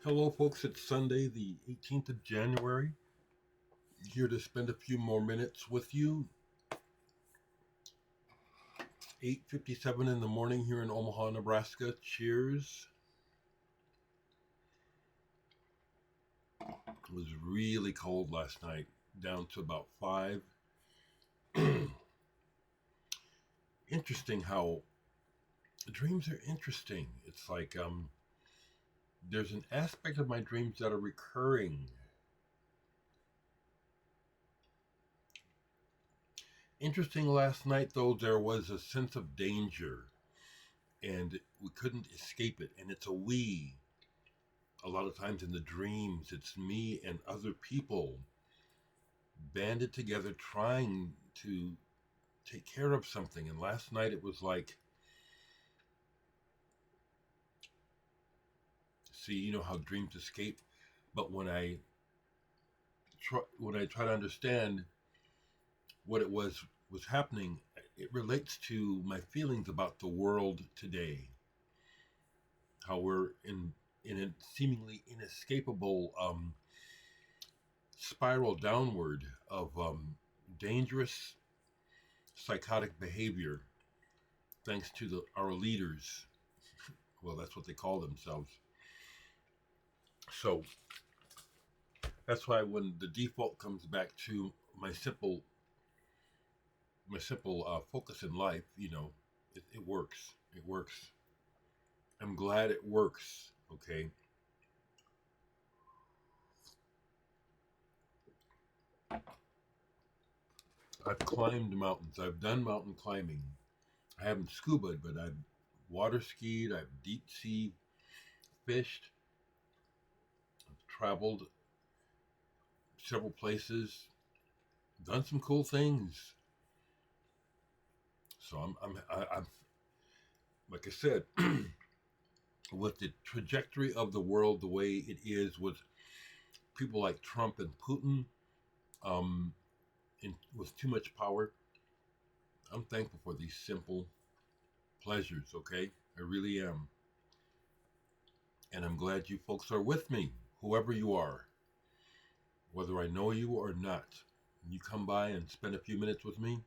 Hello, folks. It's Sunday, the 18th of January. Here to spend a few more minutes with you. 8:57 in the morning here in Omaha, Nebraska. Cheers. It was really cold last night, down to about 5. Interesting how dreams are interesting. It's like there's an aspect of my dreams that are recurring. Interesting last night, though, there was a sense of danger, and we couldn't escape it. And it's a we. A lot of times in the dreams, it's me and other people banded together trying to take care of something. And last night it was like, see, you know how dreams escape, but when I try to understand what it was happening, it relates to my feelings about the world today. How we're in a seemingly inescapable spiral downward of dangerous psychotic behavior, thanks to our leaders. Well, that's what they call themselves. So that's why when the default comes back to my simple focus in life, it works. It works. I'm glad it works. Okay. I've climbed mountains. I've done mountain climbing. I haven't scuba, but I've water skied. I've deep sea fished. I've traveled several places. Done some cool things. So I'm like I said, with the trajectory of the world the way it is, with people like Trump and Putin, with too much power, I'm thankful for these simple pleasures. Okay, I really am, and I'm glad you folks are with me, whoever you are, whether I know you or not. You come by and spend a few minutes with me.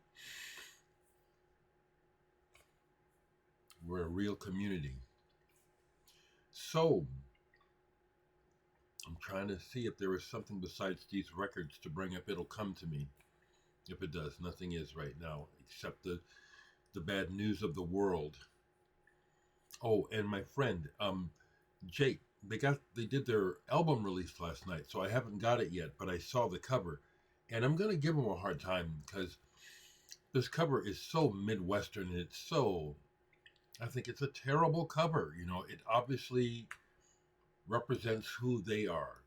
We're a real community. So, I'm trying to see if there is something besides these records to bring up. It'll come to me. If it does, nothing is right now except the bad news of the world. Oh, and my friend, Jake, they did their album release last night, so I haven't got it yet, but I saw the cover, and I'm gonna give them a hard time because this cover is so Midwestern, and I think it's a terrible cover. It obviously represents who they are.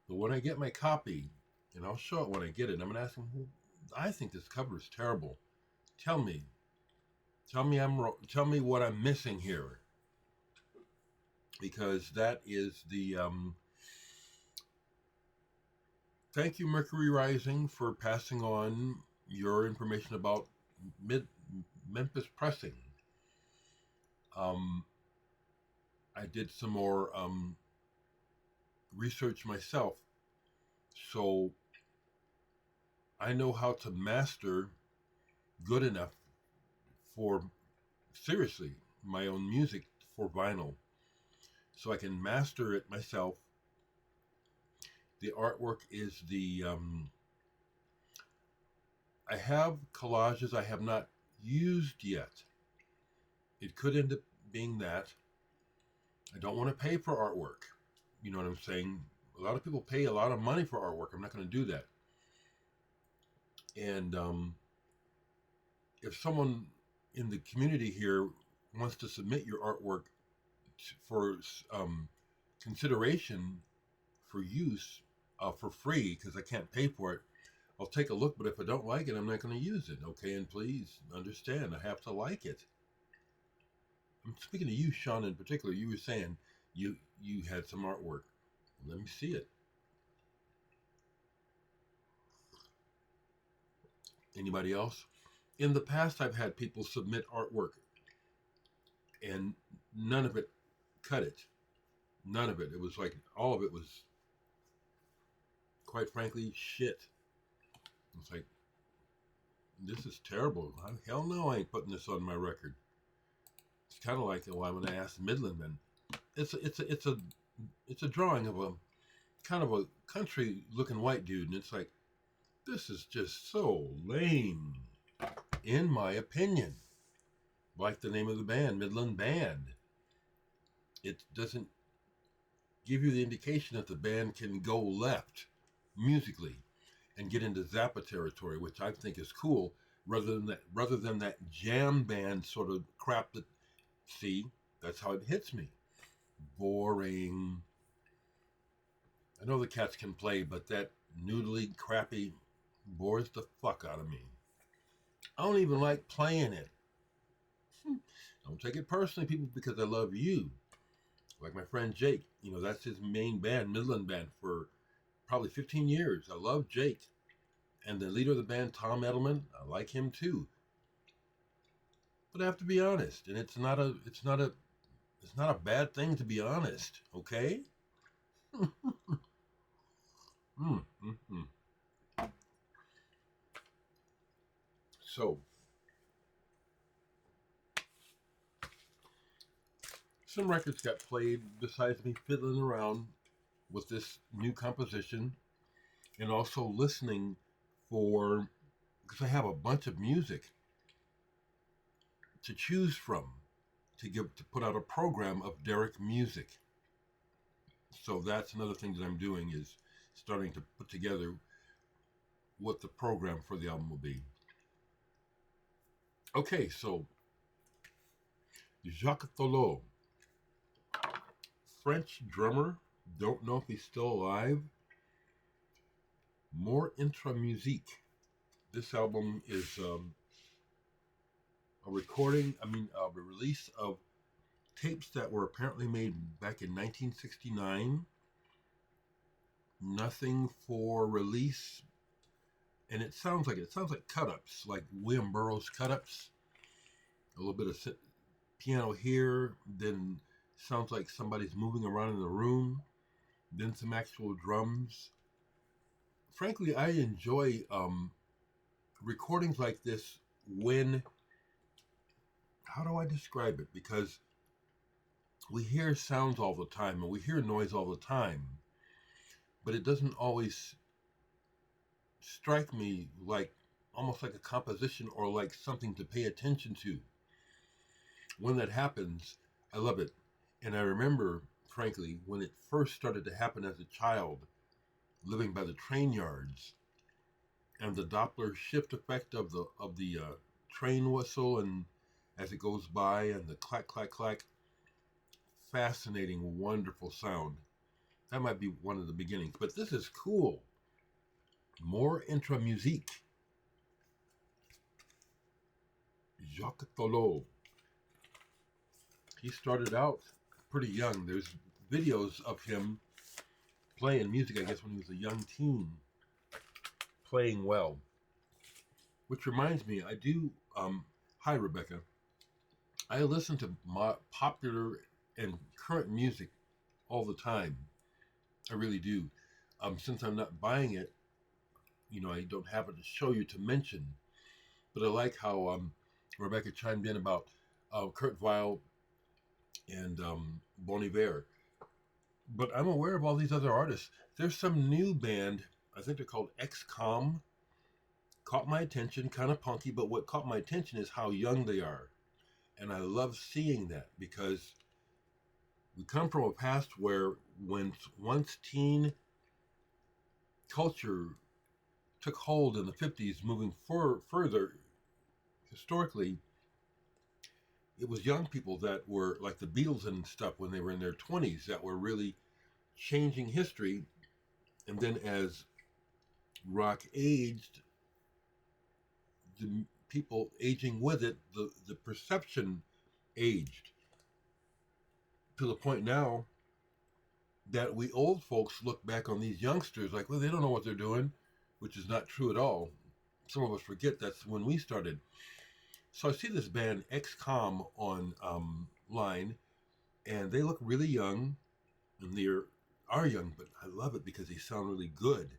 But when I get my copy, and I'll show it when I get it, I'm gonna ask them, I think this cover is terrible. Tell me tell me what I'm missing here, because that is the thank you, Mercury Rising, for passing on your information about Memphis Pressing. I did some more research myself, so I know how to master good enough for, seriously, my own music for vinyl. So I can master it myself. The artwork is I have collages I have not used yet. It could end up being that. I don't want to pay for artwork. You know what I'm saying? A lot of people pay a lot of money for artwork. I'm not going to do that. And if someone in the community here wants to submit your artwork for consideration for use for free, because I can't pay for it, I'll take a look. But if I don't like it, I'm not going to use it. Okay, and please understand, I have to like it. I'm speaking to you, Sean, in particular. You were saying you had some artwork. Let me see it. Anybody else? In the past, I've had people submit artwork, and none of it cut it. None of it. It was like all of it was, quite frankly, shit. It's like, this is terrible. Hell no, I ain't putting this on my record. It's kind of like, well, when I asked Midland, then it's a drawing of a kind of a country looking white dude, and it's like, this is just so lame, in my opinion. Like the name of the band, Midland Band. It doesn't give you the indication that the band can go left musically and get into Zappa territory, which I think is cool, rather than that jam band sort of crap that, see, that's how it hits me. Boring. I know the Cats can play, but that noodly, crappy bores the fuck out of me. I don't even like playing it. Don't take it personally, people, because I love you. Like my friend Jake, that's his main band, Midland Band, for probably 15 years. I love Jake. And the leader of the band, Tom Edelman, I like him too. But I have to be honest, and it's not a bad thing to be honest, okay? So, some records got played besides me fiddling around with this new composition and also listening for, because I have a bunch of music to choose from to put out a program of Dereck music. So that's another thing that I'm doing, is starting to put together what the program for the album will be. Okay, so Jacques Tholot, French drummer, don't know if he's still alive. More Intra Musique. This album is a release of tapes that were apparently made back in 1969. Nothing for release, and it sounds like cut-ups, like William Burroughs cut-ups. A little bit of piano here, then sounds like somebody's moving around in the room, then some actual drums. Frankly, I enjoy recordings like this when, how do I describe it? Because we hear sounds all the time and we hear noise all the time, but it doesn't always strike me like almost like a composition or like something to pay attention to. When that happens, I love it. And I remember, frankly, when it first started to happen as a child, living by the train yards, and the Doppler shift effect of the train whistle, and as it goes by, and the clack, clack, clack. Fascinating, wonderful sound. That might be one of the beginnings, but this is cool. More Intra Musique. Jacques Tholot. He started out pretty young. There's videos of him playing music, I guess, when he was a young teen, playing well. Which reminds me, I do, hi Rebecca, I listen to popular and current music all the time. I really do. Since I'm not buying it, I don't have it to show you to mention. But I like how Rebecca chimed in about Kurt Weill and Bon Iver. But I'm aware of all these other artists. There's some new band, I think they're called XCOM, caught my attention, kind of punky, but what caught my attention is how young they are. And I love seeing that, because we come from a past where once teen culture took hold in the 50s, moving further historically, it was young people that were like the Beatles and stuff when they were in their 20s that were really changing history. And then as rock aged, the people aging with it, the perception aged to the point now that we old folks look back on these youngsters like, well, they don't know what they're doing, which is not true at all. Some of us forget that's when we started. So I see this band XCOM on line, and they look really young. and they are young, but I love it because they sound really good.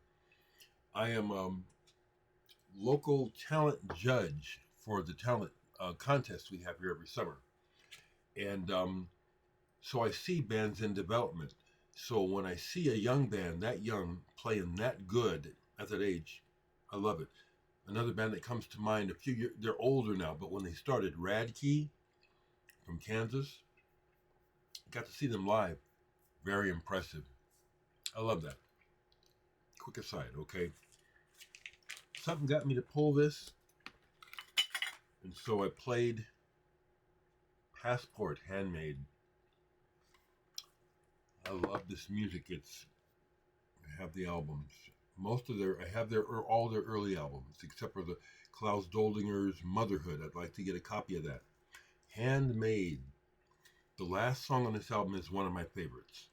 I am local talent judge for the talent contest we have here every summer, and so I see bands in development. So when I see a young band that young playing that good at that age, I love it. Another band that comes to mind, a few years, they're older now, but when they started, Radkey from Kansas, got to see them live. Very impressive. I love that. Quick aside, okay? Something got me to pull this, and so I played Passport Handmade. I love this music. I have the albums. I have all their early albums, except for the Klaus Doldinger's Motherhood. I'd like to get a copy of that. Handmade. The last song on this album is one of my favorites.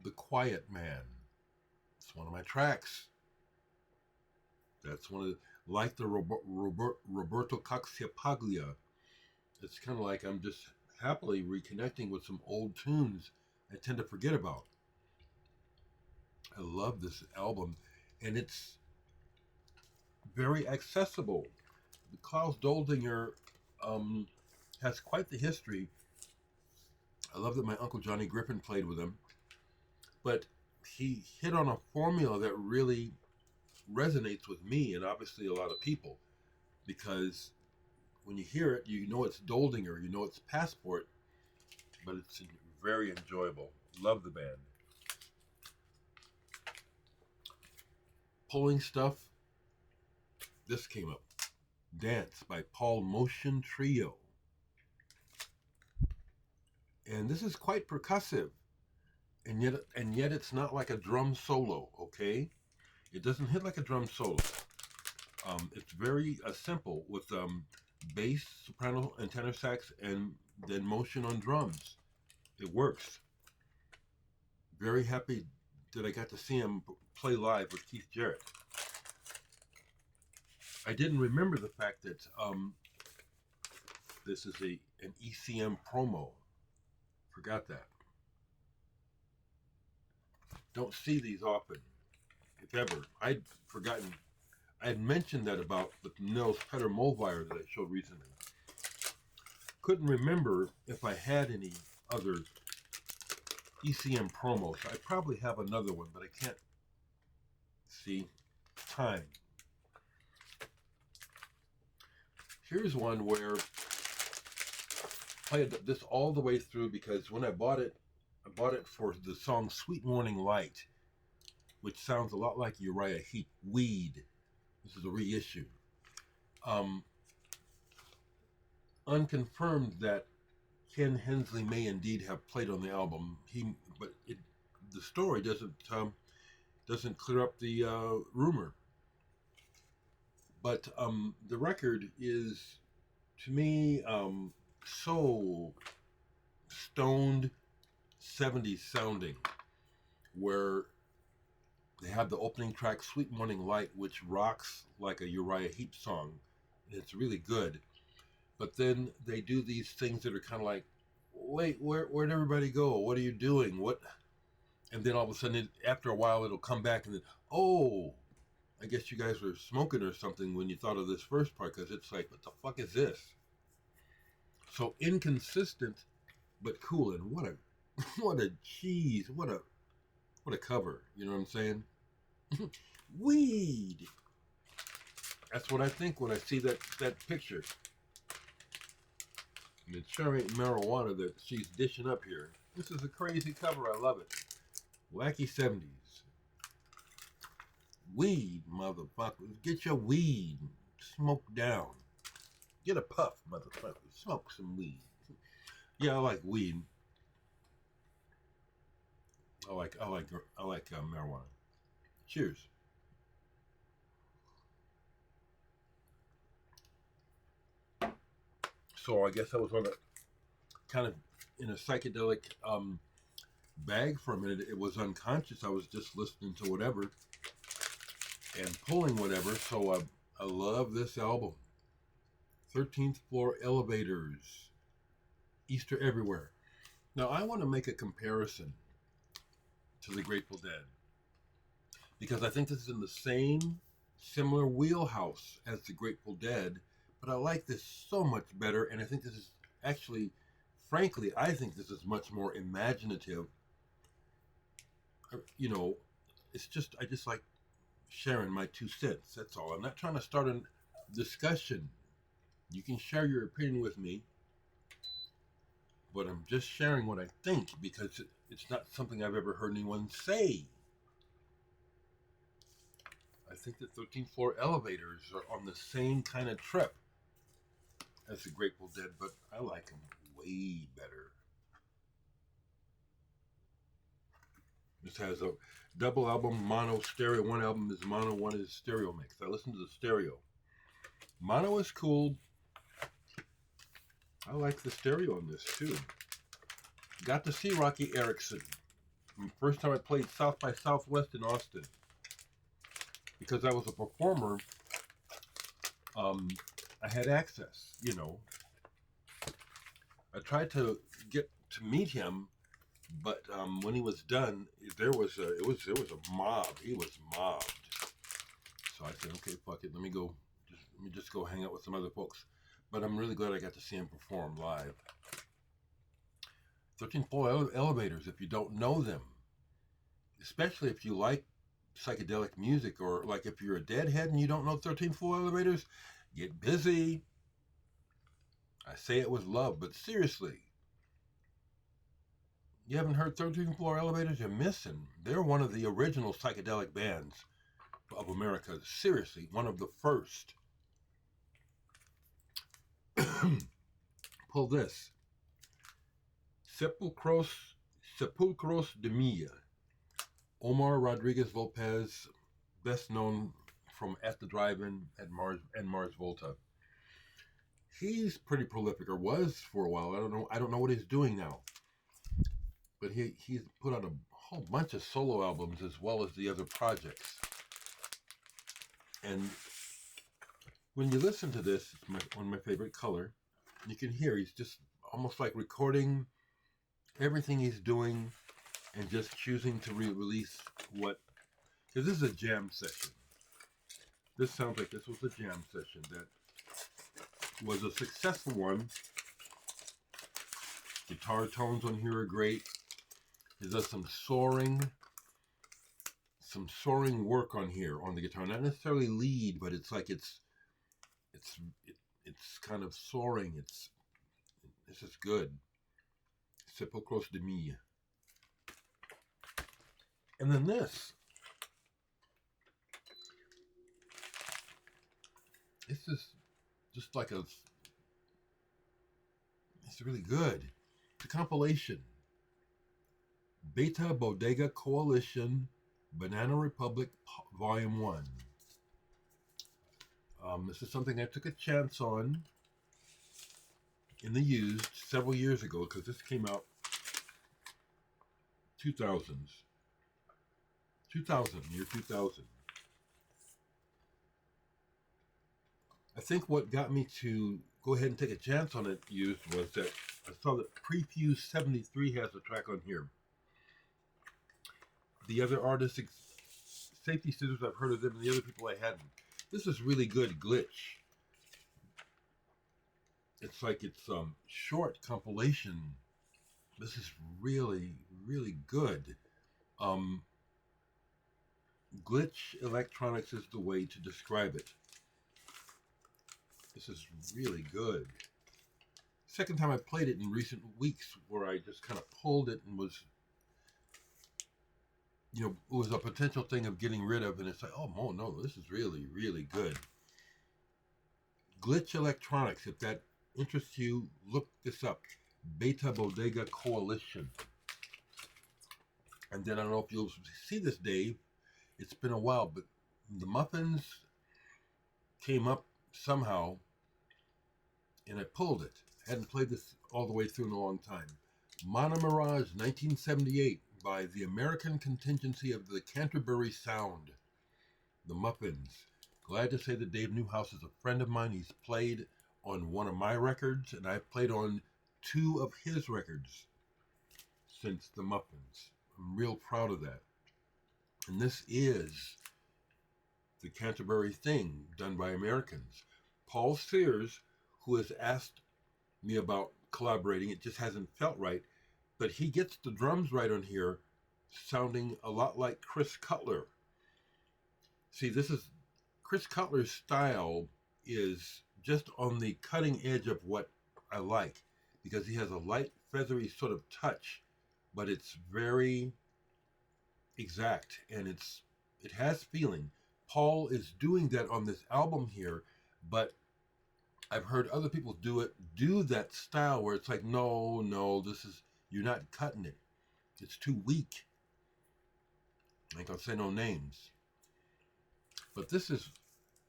The Quiet Man. It's one of my tracks. That's one of the, like the Roberto Caxiapaglia. It's kind of like I'm just happily reconnecting with some old tunes I tend to forget about. I love this album, and it's very accessible. Klaus Doldinger has quite the history. I love that my Uncle Johnny Griffin played with him, but he hit on a formula that really resonates with me and obviously a lot of people, because when you hear it, you know it's Doldinger, you know it's Passport, but it's very enjoyable. Love the band. Pulling stuff, this came up. Dance by Paul Motion Trio. And this is quite percussive, and yet it's not like a drum solo, okay? It doesn't hit like a drum solo. It's very simple with bass, soprano, and tenor sax, and then motion on drums. It works. Very happy that I got to see him play live with Keith Jarrett. I didn't remember the fact that this is an ECM promo. Forgot that. Don't see these often, if ever. I'd forgotten. I had mentioned that about the Nils Petter Molvire that I showed recently. Couldn't remember if I had any other ECM promos. I probably have another one, but I can't see. Time. Here's one where I played this all the way through because when I bought it for the song Sweet Morning Light, which sounds a lot like Uriah Heep. Weed. This is a reissue. Unconfirmed that Ken Hensley may indeed have played on the album. The story doesn't clear up the rumor. But the record is, to me, so stoned 70s sounding, where they have the opening track, Sweet Morning Light, which rocks like a Uriah Heep song. It's really good. But then they do these things that are kind of like, wait, where'd everybody go? What are you doing? What? And then all of a sudden, after a while, it'll come back and then, oh, I guess you guys were smoking or something when you thought of this first part, because it's like, what the fuck is this? So inconsistent, but cool. And what a cheese. What a cover. You know what I'm saying? Weed. That's what I think when I see that picture. And it sure ain't marijuana that she's dishing up here. This is a crazy cover. I love it. Wacky 70s. Weed, motherfuckers. Get your weed. Smoke down. Get a puff, motherfuckers. Smoke some weed. Yeah, I like weed. I like marijuana. Cheers. So I guess I was on a kind of in a psychedelic bag for a minute. It was unconscious. I was just listening to whatever and pulling whatever. So I love this album. 13th Floor Elevators. Easter Everywhere. Now I want to make a comparison to the Grateful Dead, because I think this is in the same similar wheelhouse as the Grateful Dead, but I like this so much better, and I think this is actually, frankly, I think this is much more imaginative. You know, it's just, I just like sharing my 2 cents. That's all. I'm not trying to start a discussion. You can share your opinion with me, but I'm just sharing what I think because it's not something I've ever heard anyone say. I think the 13th Floor Elevators are on the same kind of trip as the Grateful Dead, but I like them way better. This has a double album, mono, stereo. One album is mono, one is stereo mix. I listen to the stereo. Mono is cool. I like the stereo on this too. Got to see Rocky Erickson. First time I played South by Southwest in Austin. Because I was a performer, I had access, you know. I tried to get to meet him, but when he was done, there was a mob. He was mobbed. So I said, okay, fuck it. Let me just go hang out with some other folks. But I'm really glad I got to see him perform live. 13th Floor Elevators, if you don't know them, especially if you like psychedelic music, or like if you're a deadhead and you don't know 13th Floor Elevators, get busy. I say it with love, but seriously, you haven't heard 13th Floor Elevators? You're missing. They're one of the original psychedelic bands of America. Seriously, one of the first. Pull this. Sepulcros de Milla. Omar Rodriguez Lopez, best known from At the Drive-In at Mars Volta. He's pretty prolific, or was for a while. I don't know what he's doing now. But he's put out a whole bunch of solo albums as well as the other projects. And when you listen to this, it's one of my favorite color. You can hear he's just almost like recording everything he's doing and just choosing to release what, because this is a jam session. This sounds like this was a jam session that was a successful one. Guitar tones on here are great. He does some soaring work on here on the guitar. Not necessarily lead, but it's like it's kind of soaring. This is good. Sepulcros de Milla. And then this. This is just like it's really good. It's a compilation. Beta Bodega Coalition, Banana Republic, Volume 1. This is something I took a chance on in the used several years ago, because this came out 2000. Year 2000. I think what got me to go ahead and take a chance on it used was that I saw that Prefuse 73 has a track on here. The other artists, Safety Scissors, I've heard of them, and the other people I hadn't. This is really good glitch. It's like it's short compilation. This is really, really good. Glitch electronics is the way to describe it. This is really good. Second time I played it in recent weeks, where I just kind of pulled it and was, it was a potential thing of getting rid of, and it's like, oh no, this is really, really good. Glitch electronics, if that interests you, look this up. Beta Bodega Coalition. And then I don't know if you'll see this, Dave. It's been a while, but the Muffins came up somehow, and I pulled it. I hadn't played this all the way through in a long time. Mana Mirage 1978 by the American contingency of the Canterbury Sound. The Muffins. Glad to say that Dave Newhouse is a friend of mine. He's played on one of my records, and I've played on 2 of his records since the Muffins. I'm real proud of that. And this is the Canterbury thing done by Americans. Paul Sears, who has asked me about collaborating, it just hasn't felt right, but he gets the drums right on here, sounding a lot like Chris Cutler. See, this is Chris Cutler's style is just on the cutting edge of what I like, because he has a light, feathery sort of touch, but it's very exact and it has feeling. Paul is doing that on this album here, but I've heard other people do that style where it's like, no, you're not cutting it. It's too weak. I ain't gonna say no names. But this is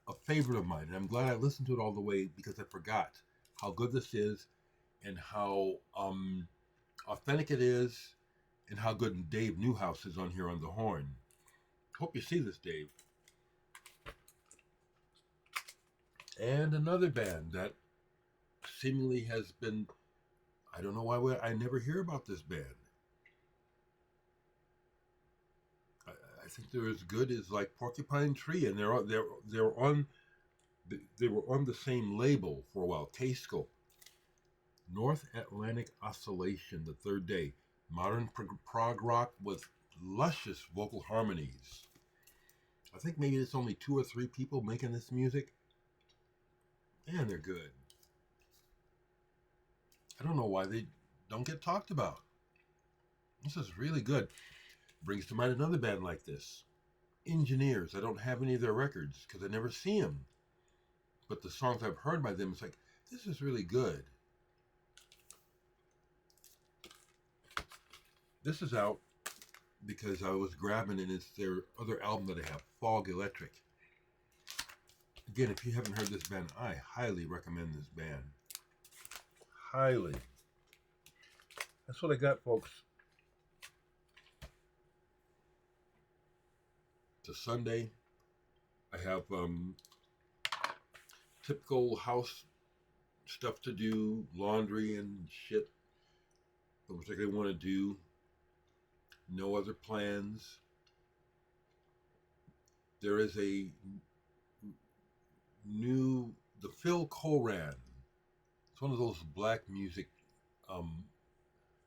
a favorite of mine, and I'm glad I listened to it all the way because I forgot how good this is and how authentic it is and how good Dave Newhouse is on here on the horn. Hope you see this, Dave. And another band that seemingly has been, I don't know why I never hear about this band. I think they're as good as like Porcupine Tree, and they were on the same label for a while. K-Scope, North Atlantic Oscillation, the third day, modern prog rock with luscious vocal harmonies. I think maybe it's only 2 or 3 people making this music, and they're good. I don't know why they don't get talked about. This is really good. Brings to mind another band like this, Engineers. I don't have any of their records because I never see them. But the songs I've heard by them, it's like, this is really good. This is out because I was grabbing it. It's their other album that I have, Fog Electric. Again, if you haven't heard this band, I highly recommend this band. Highly. That's what I got, folks. It's a Sunday. I have typical house stuff to do, laundry and shit, which I want to do. No other plans. There is a new, the Phil Koran. It's one of those black music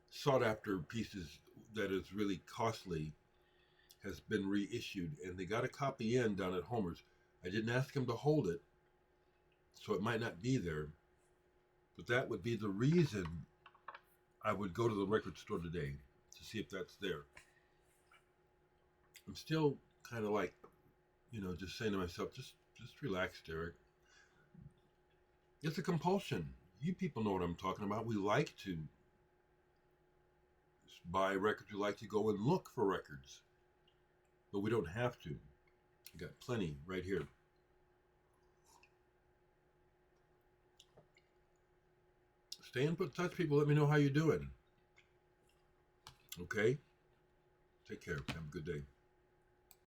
sought after pieces that is really costly, has been reissued, and they got a copy in down at Homer's. I didn't ask him to hold it, so it might not be there, but that would be the reason I would go to the record store today to see if that's there. I'm still kind of like, just saying to myself, just relax, Dereck. It's a compulsion. You people know what I'm talking about. We like to buy records. We like to go and look for records, but we don't have to. I got plenty right here. Stay in touch, people. Let me know how you're doing. Okay? Take care. Have a good day.